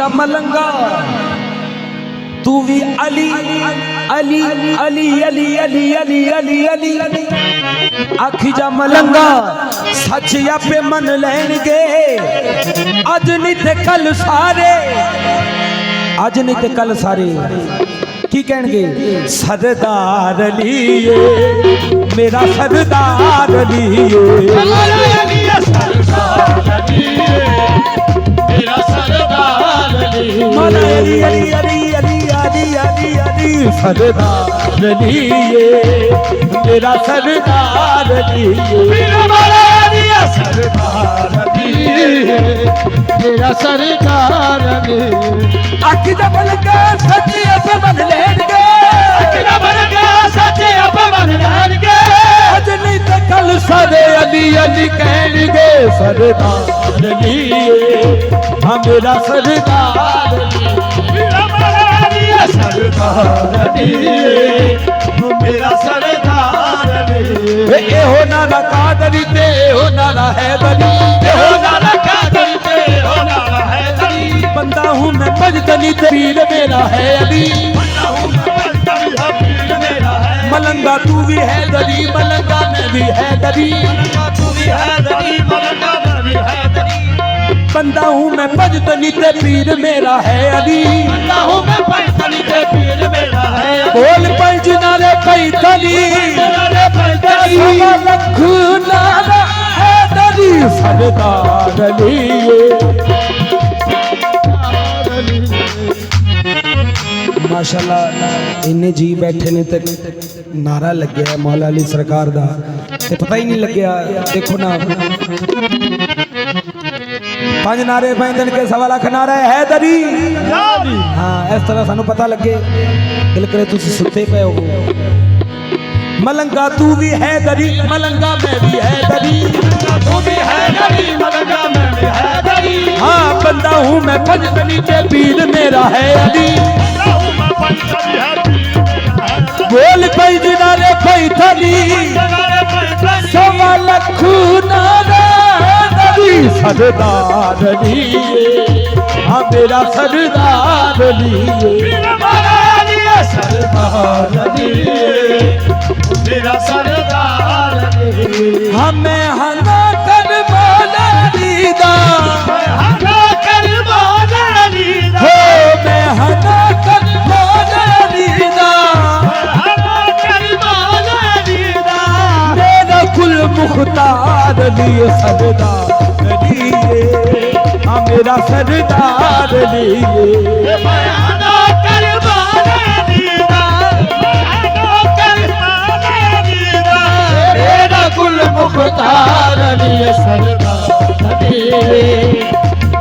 जा मलंगा तू भी अली अली अली अली अली अली अली अली आखी जा मलंगा सच आपे मन लैणगे अज नहीं ते कल सारे अज नहीं ते कल सारे की कहणगे सरदार अली मेरा सरदार अली मौला अली अली अली अली अली अली अली सरदार अली मेरा सरदार अली मेरा मौला अली सरदार अली मेरा सरदार अली आखी दा मलंगा सच्चे अपे मन लैणगे आखी दा मलंगा सच्चे अपे मन लैणगे अज नहीं ते कल सारे अली अली कहणगे सरदार अली हाँ मेरा सरदार मेरा मौला सरदार अली मेरा सरदार अली एहो नाला कादरी ते एहो नाला हैदरी एहो नाला कादरी ते एहो नाला हैदरी बंदा हूँ मैं बजदनी ते पीर मेरा है अली बंदा हूँ मैं बजदनी है पीर मेरा है मलंगा तू भी हैदरी मलंगा मैं भी हैदरी मलंगा तू भी हैदरी मलंगा मैं भी हैदरी बंदा हूँ मैं बजदनी ते पीर मेरा है अली बंदा हूँ मैं बजदनी ते पीर मेरा है बोल पंज नारे पैतली लख नारा हैदरी सरदार अली माशाल्लाह इन्ने जी बैठे ने ते नारा लगे है मौला अली सरकार दा ते पता ही नहीं लग्या देखो ना पांच नारे पैंदन के 1.25 लाख नारा है हैदरी हाँ इस तरह सानू पता लगे दिल करे तुसी सुते पे हो मलंगा तू भी हैदरी मलंगा मैं भी हैदरी तू भी हैदरी मलंगा मैं भी हैदरी हाँ बंदा हूँ मैं बजदनी ते पीर मेरा है अली बोल पई नारे पैथली 1.25 लाख नारा सरदार अली हाँ मेरा सरदार अली सरदार अली मेरा सरदार अली हमें हना कर मौला अली दा हना कर मौला अली दा हो मैं हना कर मौला अली दा हना कर मौला अली दा मेरा कुल मुख्तार अली सरदार हाँ मेरा सरदार अली मेरा कुल मुख्तार अली सरदार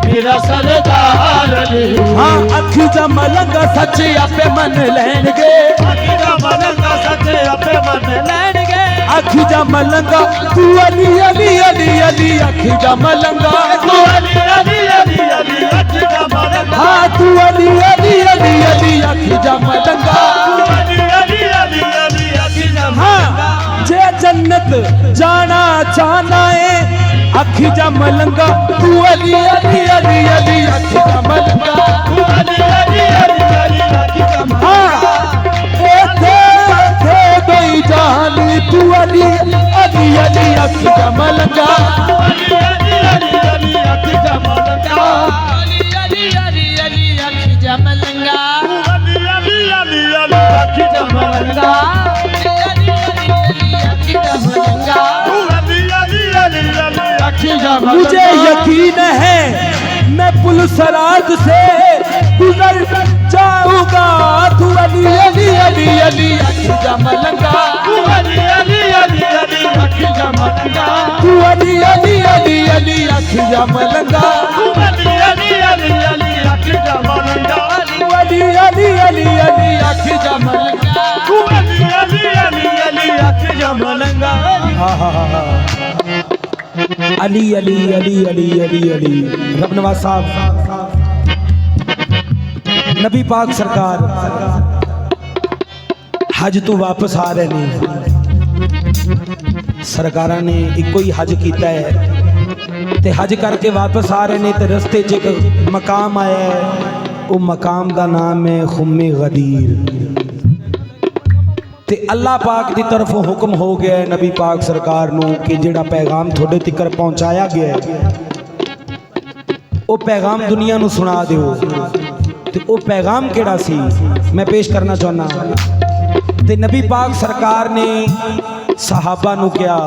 मेरा सरदार अली हाँ अखी जा मलंगा सच्चे आपे मन लैणगे अखी जा मलंगा सच्चे आपे मन लैणगे अखी जा मलंगा तू अली अली अली अली अखी जा मलंगा तू अली अली अली अली अखी जा मलंगा हाँ तू अली अली अली अली अखी जा मलंगा तू अली अली अली अली अखी जा मलंगा जे जन्नत जाना चाहना है अखी जा मलंगा तू अली अली अली अली अखी जा मलंगा तू अली अली अली अली अखी जा मलंगा जानी तू अली अली अली अखी जा मलंगा अली अली अली अली अखी जा मलंगा अली अली अली अली अखी जा मलंगा अली अली अली अली अखी जा मलंगा अली अली अली अखी जा मलंगा अली अली अली अली अखी जा मलंगा मुझे यकीन है मैं पुलसराज से गुजर जाऊंगा तू अली अली अली अली अखी जा मलंगा तू अली अली अली अली अखी जा मलंगा तू अली अली अली अली अखी जा मलंगा तू अली अली अली अली अखी जा मलंगा तू अली अली अली अली अखी जा मलंगा तू अली अली अली अली अखी जा मलंगा अली अली अली अली अली अली रब नवाज साहब नबी पाक सरकार हज तो वापस आ रहे ने सरकारां ने इको ही हज किया है ते हज करके वापस आ रहे ने ते रस्ते च एक मकाम आया है, वो मकाम का नाम है खुम्मे गदीर। ते अल्लाह पाक की तरफों हुक्म हो गया है नबी पाक सरकार नू कि जेड़ा पैगाम थोड़े तिकर पहुँचाया गया है वो पैगाम दुनिया नू सुना दिओ। ते वो पैगाम केड़ा सी मैं पेश करना चाहना। ते नबी पाक सरकार ने सहाबा नू क्या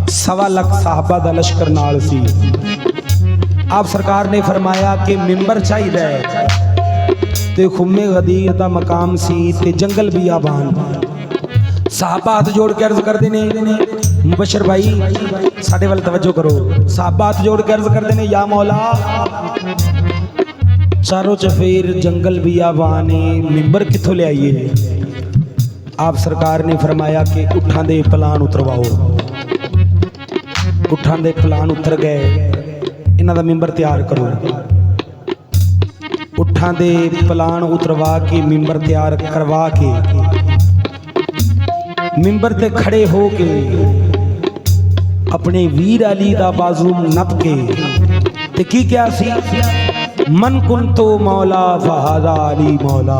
1.25 लाख सहाबा दा लश्कर नाल सी। आप सरकार ने फरमाया कि मिंबर चाहिए ते खुम्मे गदीर दा मकाम सी ते जंगल बियाबान। सहाबा हाथ जोड़ के अर्ज करते ने, मुबशर भाई साडे वाल तवज्जो करो। सहाबा हाथ जोड़ के अर्ज करते ने, या मौला चारों चफेर जंगल बियाबान मिंबर किथों ले आइए। आप सरकार ने फरमाया कि उठां दे पलान उतरवाओ। उठां दे पलान उतर गए, इन्हां दा मिंबर तैयार करो। उठां दे पलान उतरवा के मिंबर तैयार करवा के मिंबर ते खड़े हो के अपने वीर अली दा बाजू नप के ते की क्या सी, मन कुन तो मौला फहादा अली मौला।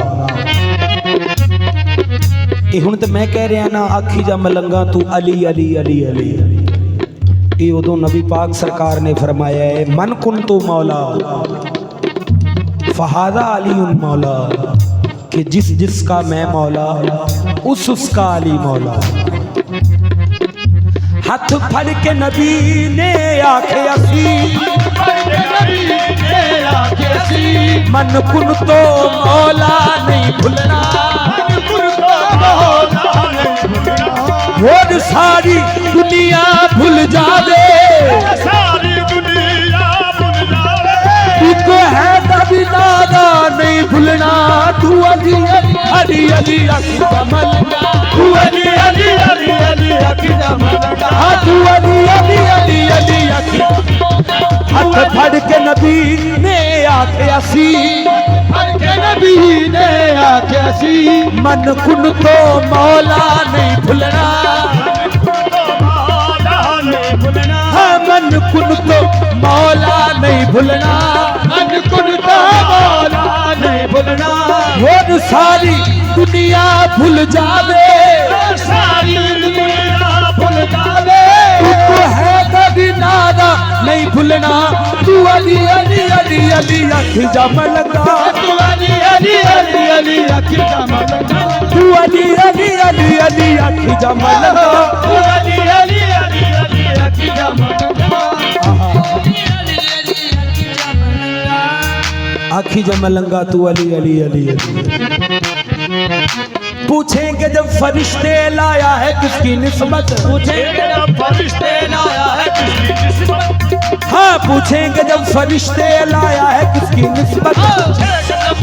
ये हुण ते मैं कह रहा ना, आखी जा मलंगा तू अली अली अली अली। ये उदों नबी पाक सरकार ने फरमाया है, मन कुन तो मौला फहादा अली मौला, कि जिस जिसका मैं मौला उसका अली मौला। हाथ फड़ के नबी ने आखे असी, मन कुन तो मौला नहीं भूलना। और सारी दुनिया भूल जावे, तू है तभी नादा नहीं भूलना। तू अली अली अली अली मलंगा, तू अली अली अली अली अली मलंगा, तू अली अली अली अली अली। हाथ फड़ के नबी ने आखे असी, नबी ने आखे असी, मन कुन तो मौला नहीं भूलना। हाँ मन कुन तो मौला नहीं भूलना, मन कुन तो मौला नहीं भूलना। वो सारी दुनिया भूल जावे, सारी दुनिया भूल जावे, तू है कभी नादा नहीं भूलना। तू अली अली अली अली अखी जा मलंगा, तू अली अली अली अली अखी जा मलंगा, तू अली अली अली अली अखी जा मलंगा, तू अली अली अली अली अखी जा मलंगा। आखी जा मलंगा तू अली अली अली अली। पूछेंगे जब फरिश्ते लाया है किसकी निस्बत, पूछेंगे जब फरिश्ते लाया है किसकी निस्बत। हाँ पूछेंगे जब फरिश्ते लाया है किसकी निस्बत,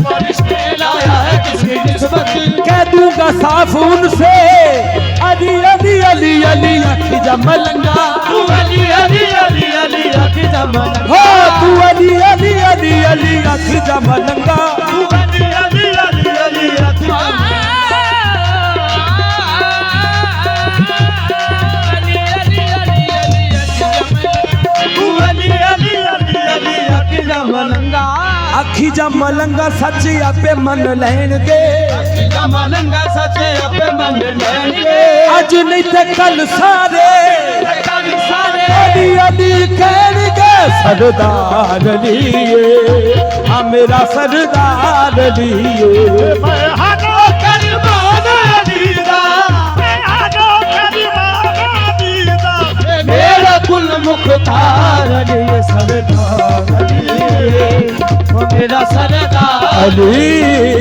फरिश्ते लाया है किसकी निस्बत। कह दूंगा साफ उनसे, अली अली अली अली अखी जा मलंगा, तू अली अली अली अली अखी जा मलंगा। हाँ तू अली अली अली अली अखी जा मलंगा, तू अली अली अली अली अखी जा मलंगा। अखी जा मलंगा सच आपे मन लेंगे, अखी जा मलंगा सच आपे मन लेंगे। अज नहीं ते कल सारे अली अली कहेंगे सरदार लिए, हाँ मेरा सरदार लिए। मेरा कुल मुख्तार लिए सरदार लिए, मेरा सरदार अली